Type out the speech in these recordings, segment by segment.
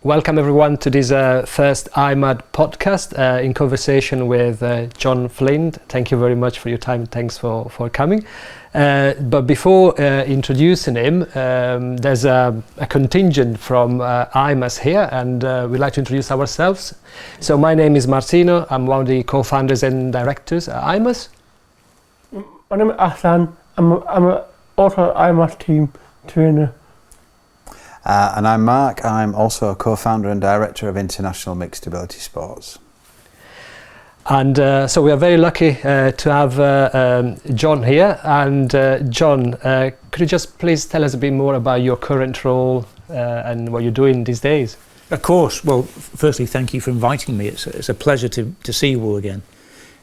Welcome everyone to this first IMAS podcast in conversation with John Flint. Thank you very much for your time. Thanks for coming. But before introducing him, there's a contingent from IMAS here, and we'd like to introduce ourselves. So my name is Martino. I'm one of the co-founders and directors at IMAS. My name is Hassan. I'm also an IMAS team trainer. And I'm Mark. I'm also a co-founder and director of International Mixed Ability Sports. And so we are very lucky to have John here. And John, could you just please tell us a bit more about your current role and what you're doing these days? Of course. Well, firstly, thank you for inviting me. It's a pleasure to see you all again.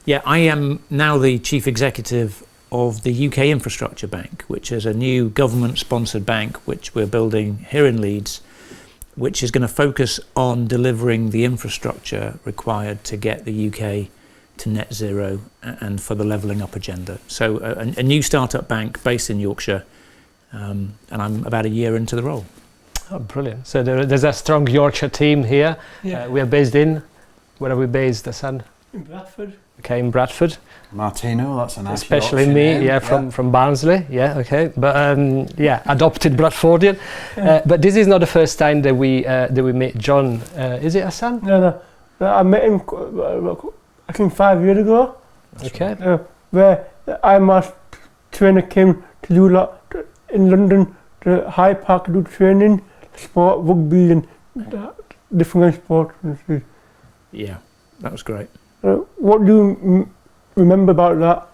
Yeah, I am now the Chief Executive of the UK Infrastructure Bank, which is a new government-sponsored bank which we're building here in Leeds, which is going to focus on delivering the infrastructure required to get the UK to net zero and for the levelling up agenda. So a new startup bank based in Yorkshire, and I'm about a year into the role. Oh, brilliant. So there's a strong Yorkshire team here. Yeah. We are based in, where are we based, Hassan? In Bradford. Okay, in Bradford. Martino, that's a nice Especially Yorkshire me, name. from Barnsley, okay. But adopted Bradfordian. But this is not the first time that we met John. Is it, Hassan? No. I met him, I think 5 years ago. Okay. Where the IMAS trainer came to do a lot in London, to High Park to do training, sport, rugby and different sports. Yeah, that was great. What do you remember about that?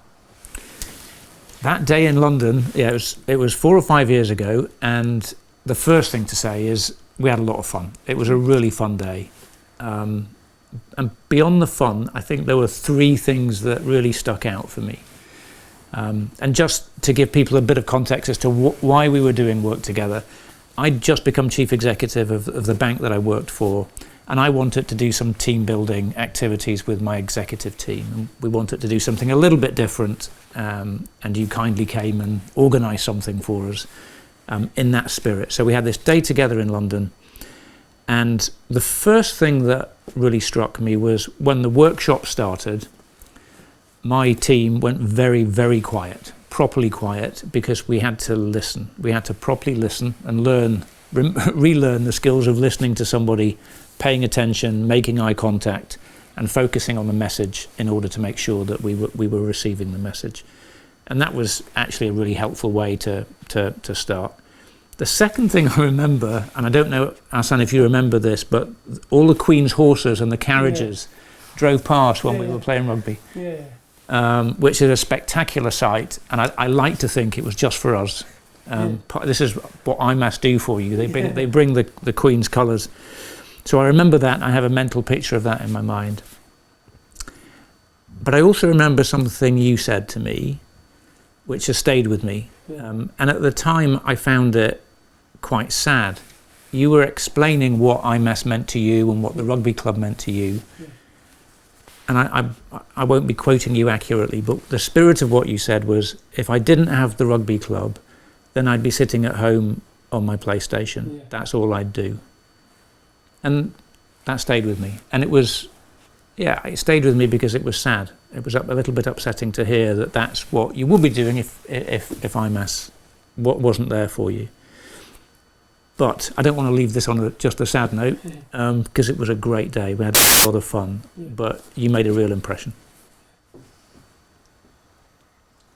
That day in London, yeah, it was 4 or 5 years ago, and the first thing to say is we had a lot of fun. It was a really fun day. And beyond the fun, I think there were 3 things that really stuck out for me. And just to give people a bit of context as to why we were doing work together, I'd just become chief executive of the bank that I worked for, and I wanted to do some team building activities with my executive team. And we wanted to do something a little bit different, and you kindly came and organised something for us in that spirit. So we had this day together in London, and the first thing that really struck me was when the workshop started, my team went very, very quiet, properly quiet, because we had to listen. We had to properly listen and relearn the skills of listening to somebody, paying attention, making eye contact, and focusing on the message in order to make sure that we were receiving the message. And that was actually a really helpful way to start. The second thing I remember, and I don't know, Hassan, if you remember this, but all the Queen's horses and the carriages drove past when we were playing rugby, which is a spectacular sight. And I like to think it was just for us. This is what IMAS do for you. They bring the Queen's colours. So I remember that, and I have a mental picture of that in my mind. But I also remember something you said to me, which has stayed with me. And at the time, I found it quite sad. You were explaining what IMAS meant to you and what the rugby club meant to you. And I won't be quoting you accurately, but the spirit of what you said was, if I didn't have the rugby club, then I'd be sitting at home on my PlayStation. That's all I'd do. And that stayed with me. And it stayed with me because it was sad. It was a little bit upsetting to hear that that's what you would be doing if IMAS wasn't there for you. But I don't want to leave this on just a sad note, because it was a great day. We had a lot of fun, but you made a real impression.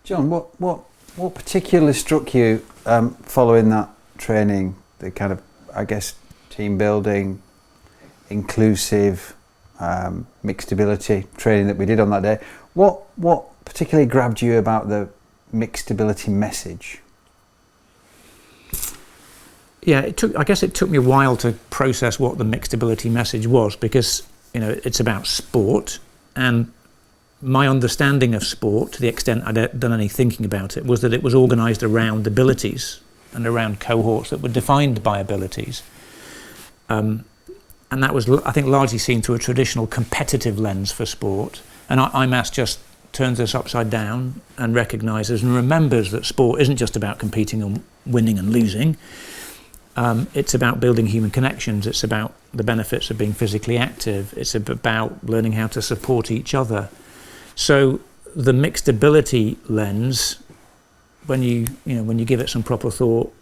John, what particularly struck you following that training, the kind of, I guess, team building, inclusive, mixed ability training that we did on that day? What particularly grabbed you about the mixed ability message? Yeah, I guess it took me a while to process what the mixed ability message was, because it's about sport, and my understanding of sport, to the extent I'd done any thinking about it, was that it was organised around abilities and around cohorts that were defined by abilities. And that was, I think, largely seen through a traditional competitive lens for sport. And IMAS just turns this upside down and recognises and remembers that sport isn't just about competing and winning and losing. It's about building human connections. It's about the benefits of being physically active. It's about learning how to support each other. So the mixed ability lens, when you give it some proper thought,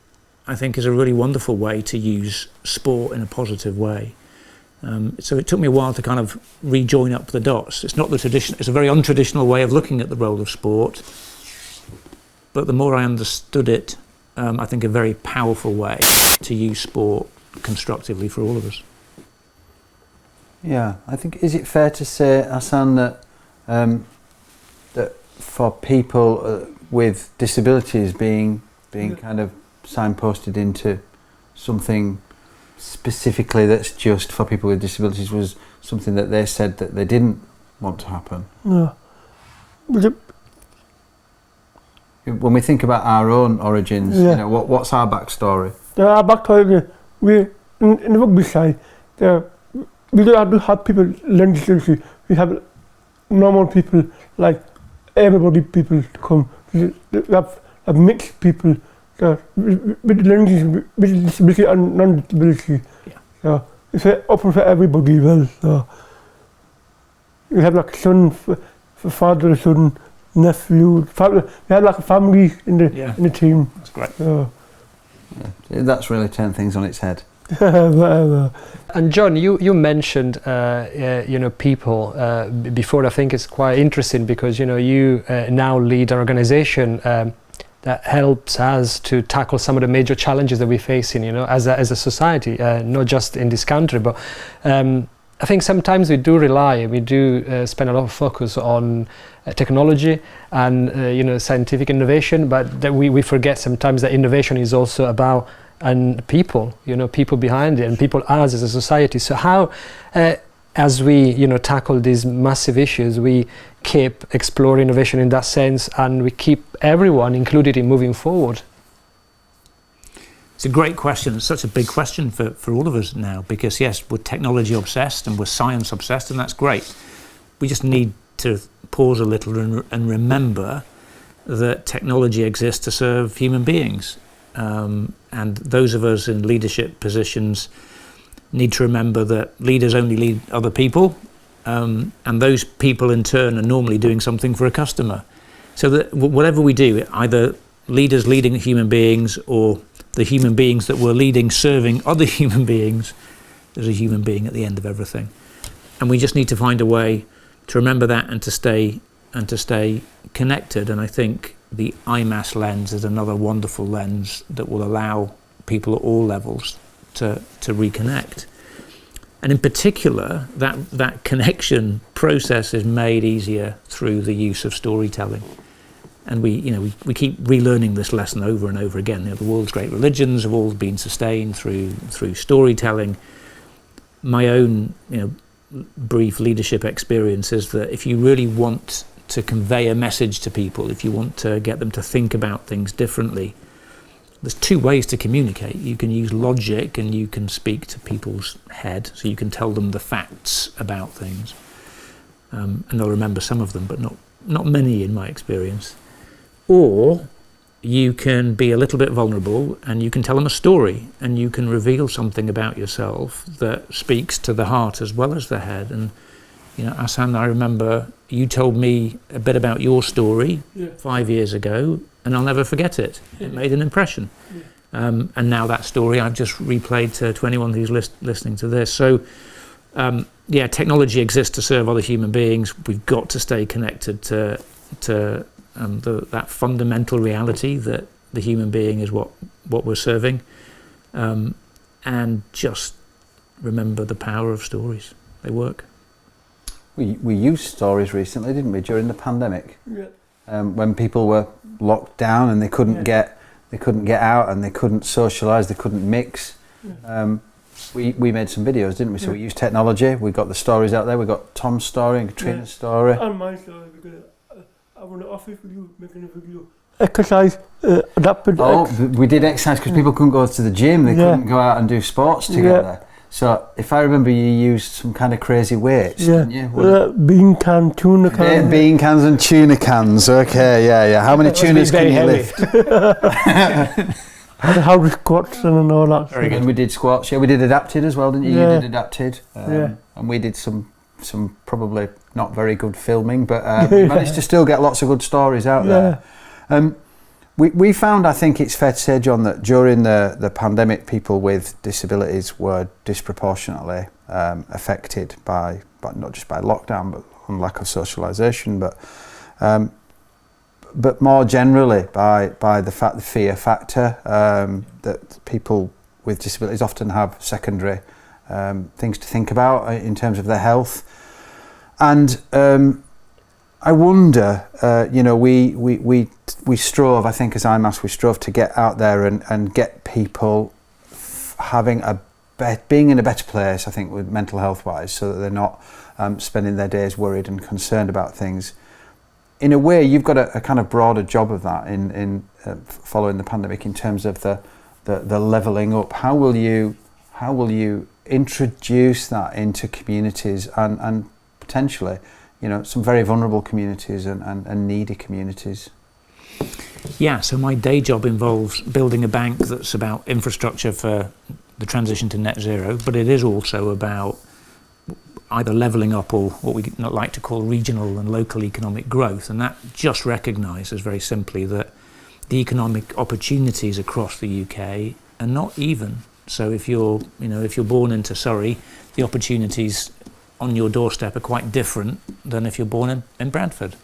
I think is a really wonderful way to use sport in a positive way. So it took me a while to kind of rejoin up the dots. It's not the tradition. It's a very untraditional way of looking at the role of sport. But the more I understood it, I think a very powerful way to use sport constructively for all of us. Yeah, I think, is it fair to say, Hassan, that that for people with disabilities being kind of signposted into something specifically that's just for people with disabilities was something that they said that they didn't want to happen? No. When we think about our own origins, what's our backstory? Our backstory, we in the rugby side, we don't have people learn disability. We have normal people, like everybody people to come. We have mixed people with learning with disability and non-disability. Yeah. So it's open for everybody. Well, so we have like son, father, son, nephew. We have like a family in the team. That's great. That's really turned things on its head. And John, you mentioned people before. I think it's quite interesting because you now lead an organisation that helps us to tackle some of the major challenges that we're facing, as a society, not just in this country, but I think sometimes we do spend a lot of focus on technology and scientific innovation, but that we forget sometimes that innovation is also about people behind it, and people us as a society. So how, as we tackle these massive issues, we keep exploring innovation in that sense, and we keep everyone included in moving forward? It's a great question. It's such a big question for all of us now, because yes, we're technology obsessed and we're science obsessed, and that's great. We just need to pause a little and remember that technology exists to serve human beings. And those of us in leadership positions need to remember that leaders only lead other people, and those people in turn are normally doing something for a customer. So that whatever we do, either leaders leading human beings or the human beings that we're leading serving other human beings, there's a human being at the end of everything. And we just need to find a way to remember that and to stay connected. And I think the IMAS lens is another wonderful lens that will allow people at all levels to reconnect. And in particular, that connection process is made easier through the use of storytelling. And we keep relearning this lesson over and over again. The world's great religions have all been sustained through storytelling. My own brief leadership experience is that if you really want to convey a message to people, if you want to get them to think about things differently, there's two ways to communicate. You can use logic and you can speak to people's head, so you can tell them the facts about things, and they'll remember some of them, but not many in my experience. Or you can be a little bit vulnerable and you can tell them a story, and you can reveal something about yourself that speaks to the heart as well as the head. And Hassan, I remember you told me a bit about your story 5 years ago, and I'll never forget it. It made an impression. And now that story I've just replayed to anyone who's listening to this. So, technology exists to serve other human beings. We've got to stay connected to that fundamental reality that the human being is what we're serving, and just remember the power of stories. They work. We used stories recently, didn't we, during the pandemic? Yeah. When people were locked down and they couldn't get out and they couldn't socialise, they couldn't mix. Yeah. We made some videos, didn't we? So we used technology. We got the stories out there. We got Tom's story and Katrina's story. And my story, because I want to offer for you making a video. Exercise, adapted. We did exercise because people couldn't go to the gym. They couldn't go out and do sports together. So if I remember, you used some kind of crazy weights, didn't you? Bean can, tuna can. Bean cans and tuna cans. Okay, yeah. How many tunas can you lift? and how to squats and all that. Very good. And we did squats. Yeah, we did adapted as well, didn't you? Yeah. You did adapted. Yeah. And we did some probably not very good filming, but we managed to still get lots of good stories out there. We found, I think it's fair to say, John, that during the pandemic, people with disabilities were disproportionately affected by not just by lockdown, but on lack of socialisation, but more generally by the fear factor that people with disabilities often have secondary things to think about in terms of their health. And I wonder, we strove, I think as IMAS, we strove to get out there and get people being in a better place, I think, with mental health wise, so that they're not spending their days worried and concerned about things. In a way, you've got a kind of broader job of that in following the pandemic in terms of the levelling up. How will you introduce that into communities and potentially, some very vulnerable communities and needy communities? Yeah, so my day job involves building a bank that's about infrastructure for the transition to net zero, but it is also about either levelling up or what we like to call regional and local economic growth. And that just recognises very simply that the economic opportunities across the UK are not even. So if you're born into Surrey, the opportunities on your doorstep are quite different than if you're born in Bradford.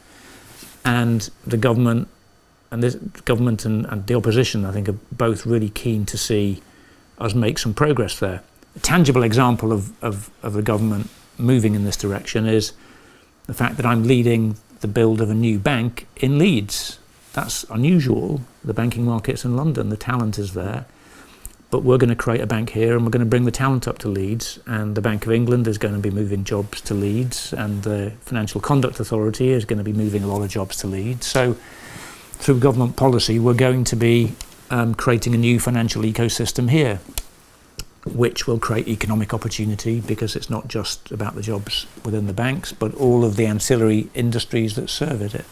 And the government and the opposition, I think, are both really keen to see us make some progress there. A tangible example of the government moving in this direction is the fact that I'm leading the build of a new bank in Leeds. That's unusual. The banking market's in London, the talent is there. But we're going to create a bank here and we're going to bring the talent up to Leeds, and the Bank of England is going to be moving jobs to Leeds, and the Financial Conduct Authority is going to be moving a lot of jobs to Leeds. So through government policy, we're going to be creating a new financial ecosystem here, which will create economic opportunity, because it's not just about the jobs within the banks, but all of the ancillary industries that service it.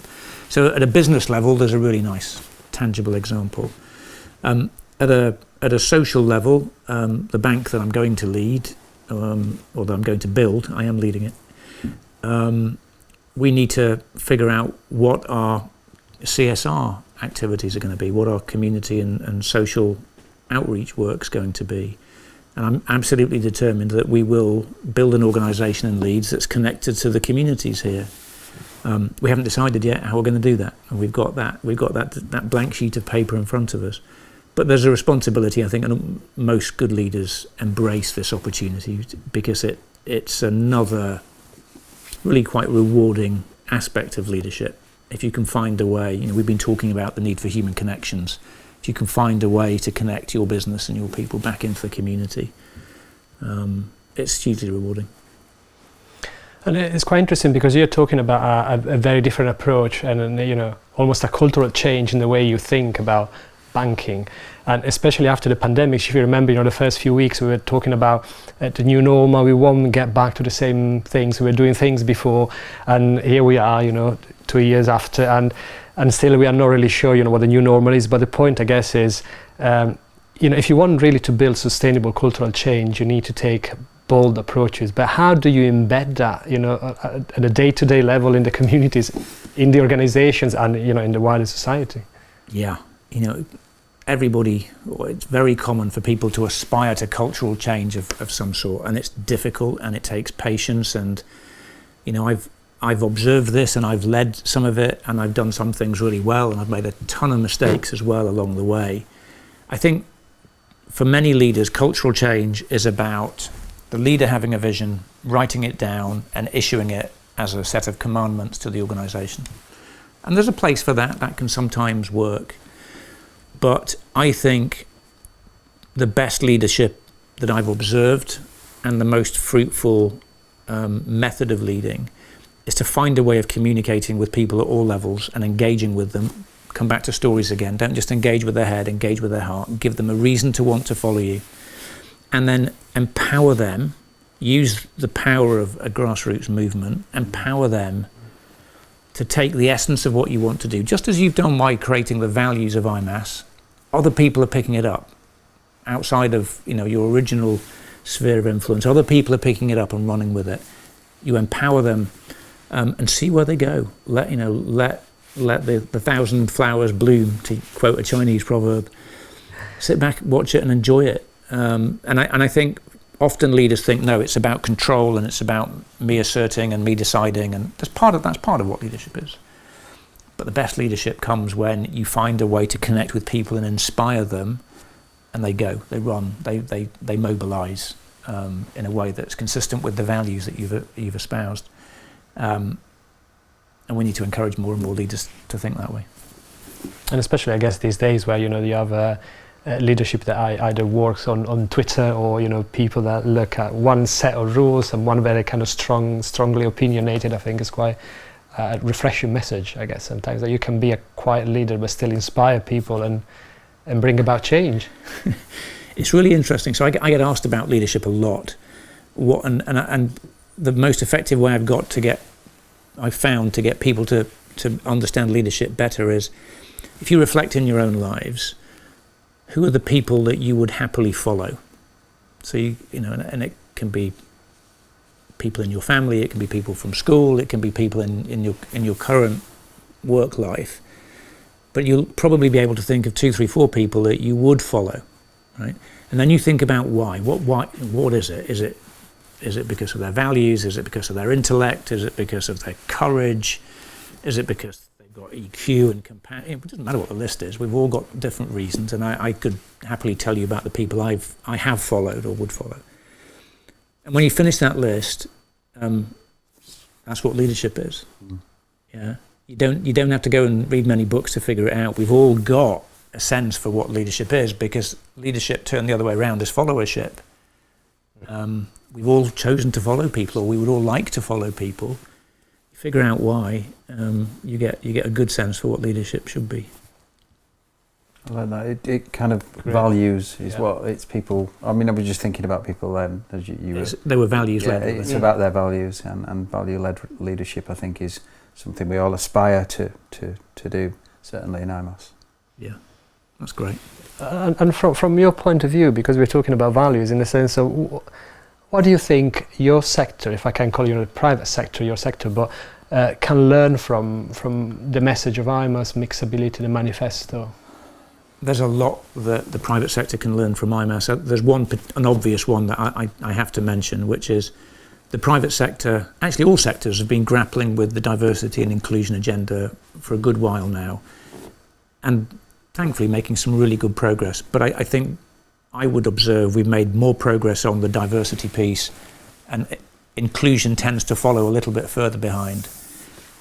So at a business level, there's a really nice, tangible example. At a social level, the bank that I'm going to lead, or that I'm going to build, I am leading it, we need to figure out what our CSR activities are going to be, what our community and social outreach work's going to be. And I'm absolutely determined that we will build an organisation in Leeds that's connected to the communities here. We haven't decided yet how we're going to do that, and we've got that blank sheet of paper in front of us. But there's a responsibility, I think, and most good leaders embrace this opportunity, because it's another really quite rewarding aspect of leadership. If you can find a way, we've been talking about the need for human connections. If you can find a way to connect your business and your people back into the community, it's hugely rewarding. And it's quite interesting because you're talking about a very different approach and almost a cultural change in the way you think about banking, and especially after the pandemic. If you remember, the first few weeks we were talking about the new normal. We won't get back to the same things we were doing things before, and here we are, 2 years after, and still we are not really sure, what the new normal is. But the point, I guess, is, if you want really to build sustainable cultural change, you need to take bold approaches. But how do you embed that, at a day-to-day level in the communities, in the organizations, and in the wider society? Yeah, it's very common for people to aspire to cultural change of some sort, and it's difficult and it takes patience. And I've observed this and I've led some of it, and I've done some things really well, and I've made a ton of mistakes as well along the way. I think for many leaders, cultural change is about the leader having a vision, writing it down and issuing it as a set of commandments to the organisation. And there's a place for that. That can sometimes work. But I think the best leadership that I've observed, and the most fruitful method of leading, is to find a way of communicating with people at all levels and engaging with them. Come back to stories again. Don't just engage with their head, engage with their heart. Give them a reason to want to follow you. And then empower them. Use the power of a grassroots movement. Empower them to take the essence of what you want to do, just as you've done by creating the values of IMAS, other people are picking it up outside of your original sphere of influence. Other people are picking it up and running with it. You empower them and see where they go. Let the thousand flowers bloom, to quote a Chinese proverb. Sit back, watch it, and enjoy it. And I think often leaders think, no, it's about control and it's about me asserting and me deciding, and that's part of what leadership is. But the best leadership comes when you find a way to connect with people and inspire them, and they go, they run, they mobilise in a way that's consistent with the values that you've espoused. And we need to encourage more and more leaders to think that way. And especially, I guess, these days where you have leadership that either works on Twitter, or people that look at one set of rules and one very kind of strongly opinionated. I think is quite a refreshing message, I guess, sometimes, that you can be a quiet leader but still inspire people and bring about change. It's really interesting. So I get asked about leadership a lot. And the most effective way I've found to get people to understand leadership better is, if you reflect in your own lives, who are the people that you would happily follow? So and it can be people in your family, it can be people from school, it can be people in your current work life. But you'll probably be able to think of 2, 3, 4 people that you would follow, right? And then you think about why. What is it? Is it because of their values? Is it because of their intellect? Is it because of their courage? Is it because they've got EQ and compassion? It doesn't matter what the list is. We've all got different reasons, and I could happily tell you about the people I have followed or would follow. And when you finish that list, that's what leadership is. Yeah, you don't have to go and read many books to figure it out. We've all got a sense for what leadership is, because leadership, turned the other way around, is followership. We've all chosen to follow people, or we would all like to follow people. You figure out why, you get a good sense for what leadership should be. I like that. It kind of values is what it's people. I mean, I was just thinking about people then. As they were values led. It's about their values, and value led leadership, I think, is something we all aspire to do. Certainly in IMAS. Yeah, that's great. And from your point of view, because we're talking about values, in the sense of, what do you think your sector, if I can call you the private sector, your sector, but can learn from the message of IMAS, mixability, the manifesto? There's a lot that the private sector can learn from IMAS. There's an obvious one that I have to mention, which is the private sector, actually all sectors, have been grappling with the diversity and inclusion agenda for a good while now, and thankfully making some really good progress. But I think I would observe we've made more progress on the diversity piece, and inclusion tends to follow a little bit further behind.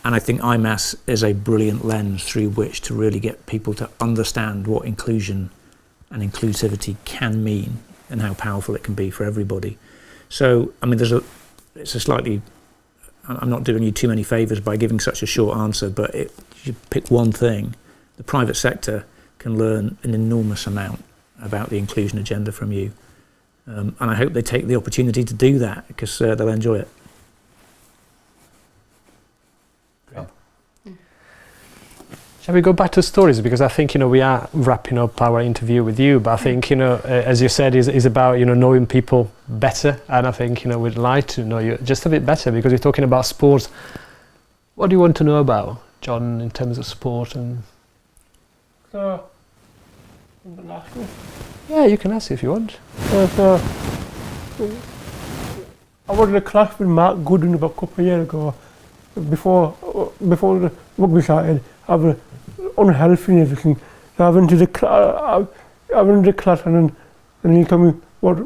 And I think IMAS is a brilliant lens through which to really get people to understand what inclusion and inclusivity can mean and how powerful it can be for everybody. So, I mean, I'm not doing you too many favours by giving such a short answer, but if you pick one thing, the private sector can learn an enormous amount about the inclusion agenda from you. And I hope they take the opportunity to do that, because they'll enjoy it. Shall we go back to stories? Because I think, we are wrapping up our interview with you, but I think, as you said, is about, knowing people better. And I think, we'd like to know you just a bit better, because you're talking about sports. What do you want to know about, John, in terms of sport? And The last one. yeah, you can ask if you want. I was in a class with Mark Gooden about a couple of years ago. Before the rugby started, I was unhealthy and everything. So I went to the class, and then he told me what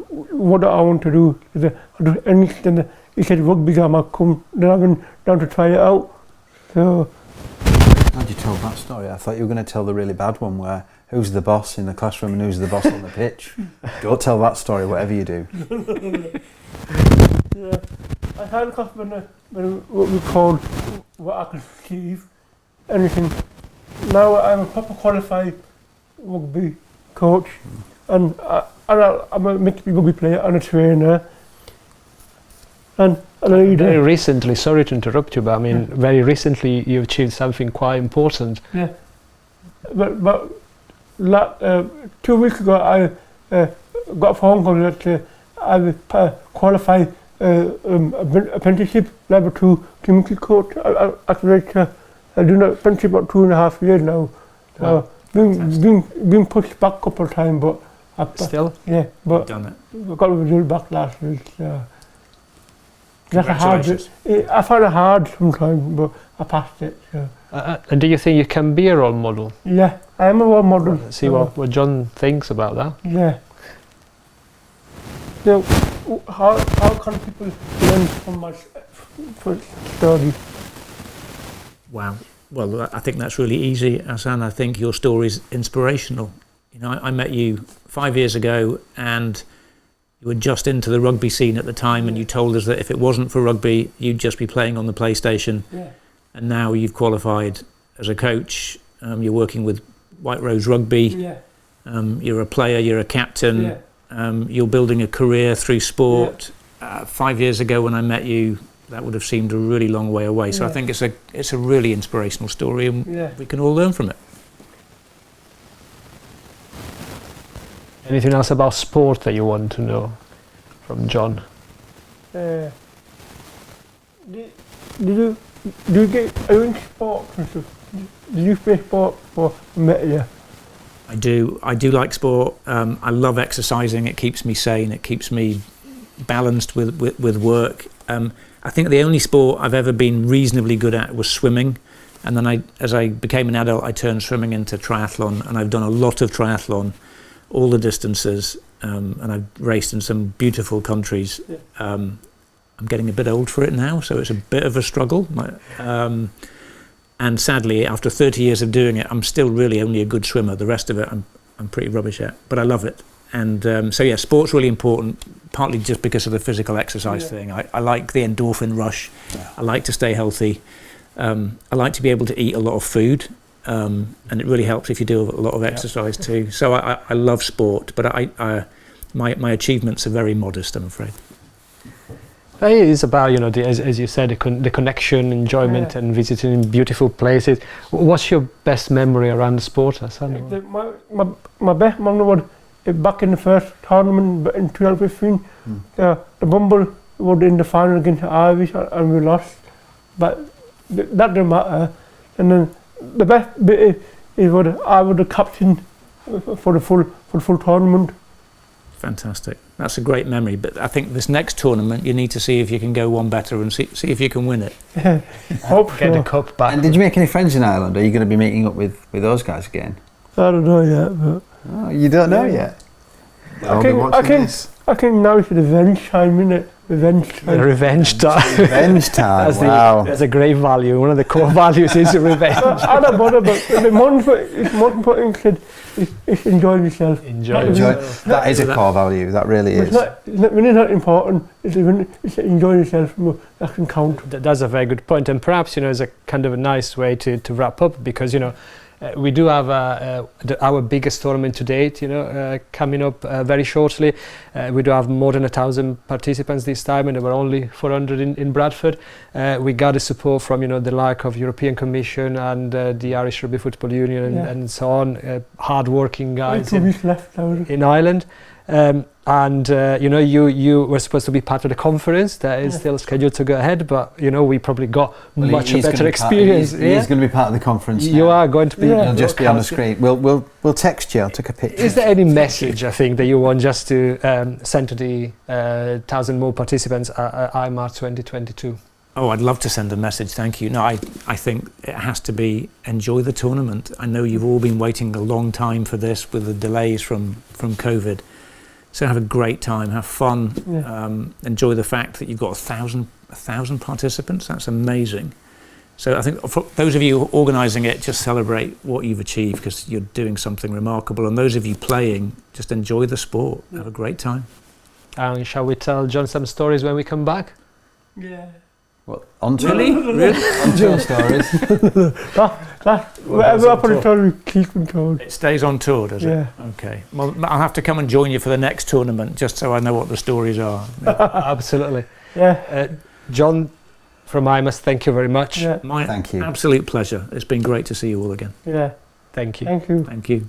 do I want to do. He said, I'll do anything. He said rugby, I might come. Then I went down to try it out. So. Glad you told that story. I thought you were going to tell the really bad one where who's the boss in the classroom and who's the boss on the pitch. Don't tell that story, whatever you do. Yeah, I had a class when what we called what I could achieve, anything. Now I'm a proper qualified rugby coach, and I'm a mixed rugby player and a trainer, and a leader. Very recently, sorry to interrupt you, but I mean, very recently you achieved something quite important. Yeah, but 2 weeks ago, I got a phone call that I was qualified apprenticeship level 2 chemical coach. Actually, I do not apprenticeship about 2.5 years now. Wow. Been pushed back a couple of times, but Still? yeah, but Done it. I got the result back last week. That's a hard. Congratulations. I found it hard sometimes, but I passed it. So. And do you think you can be a role model? Yeah, I am a role model. See what John thinks about that. Yeah. So, how can people learn from my story? Wow. Well, I think that's really easy, Hassan. I think your story's inspirational. You know, I met you 5 years ago, and you were just into the rugby scene at the time, and you told us that if it wasn't for rugby, you'd just be playing on the PlayStation. Yeah. And now you've qualified as a coach. You're working with White Rose Rugby. Yeah. You're a player. You're a captain. Yeah. You're building a career through sport. 5 years ago, when I met you, that would have seemed a really long way away. So I think it's a really inspirational story, and we can all learn from it. Anything else about sport that you want to know from John? Do you get in sport and stuff? Do you play sport for met you? I do like sport. I love exercising. It keeps me sane. It keeps me balanced with work. I think the only sport I've ever been reasonably good at was swimming. And then as I became an adult, I turned swimming into triathlon, and I've done a lot of triathlon, all the distances, and I've raced in some beautiful countries. I'm getting a bit old for it now, so it's a bit of a struggle. And sadly, after 30 years of doing it, I'm still really only a good swimmer. The rest of it, I'm pretty rubbish at, but I love it. And so yeah, sport's really important, partly just because of the physical exercise thing. I like the endorphin rush. I like to stay healthy. I like to be able to eat a lot of food, and it really helps if you do a lot of exercise too. So I love sport, but my achievements are very modest, I'm afraid. It is about, you know, as you said, the connection, enjoyment, and visiting beautiful places. What's your best memory around the sport, Hassan? My best memory was back in the first tournament in 2015. The Bumble was in the final against Irish, and we lost. But that didn't matter. And then the best bit is what I was the captain for the full tournament. Fantastic. That's a great memory. But I think this next tournament, you need to see if you can go one better and see if you can win it. Hope Get so. the cup back. And did you make any friends in Ireland? Are you going to be meeting up with those guys again? I don't know yet, but Oh, you don't know yet? I think now it's revenge time, innit? Revenge time. Revenge time. Revenge time, That's a great value. One of the core values is revenge. I don't bother, but the most important thing is enjoying yourself. Enjoy. That is a core value, that really is. It's really not important. It's enjoying yourself. That can count. That's a very good point, and perhaps, you know, it's a kind of a nice way to wrap up, because, you know, we do have our biggest tournament to date, you know, coming up very shortly. We do have more than 1,000 participants this time, and there were only 400 in Bradford. We got the support from, you know, the like of European Commission and the Irish Rugby Football Union and so on, hard-working guys in Ireland. And you know, you were supposed to be part of the conference that is still scheduled to go ahead, but you know, we probably got much better experience. He's going to be part of the conference now. You are going to be. He'll just be on the screen. We'll text you. I'll take a picture. Is there any message, I think, that you want just to send to the 1,000 more participants at IMAS 2022? Oh, I'd love to send a message, thank you. No, I think it has to be enjoy the tournament. I know you've all been waiting a long time for this with the delays from COVID. So have a great time, have fun, enjoy the fact that you've got 1,000 participants. That's amazing. So I think for those of you organising it, just celebrate what you've achieved, because you're doing something remarkable. And those of you playing, just enjoy the sport. Have a great time. Shall we tell John some stories when we come back? Yeah. What, on tour? Really? On tour stories? Whatever I put it on, we keep it on. It stays on tour, does it? Yeah. Okay. Well, I'll have to come and join you for the next tournament, just so I know what the stories are. Absolutely. Yeah. John from IMAS, thank you very much. Yeah. My Thank you. absolute pleasure. It's been great to see you all again. Yeah. Thank you. Thank you. Thank you.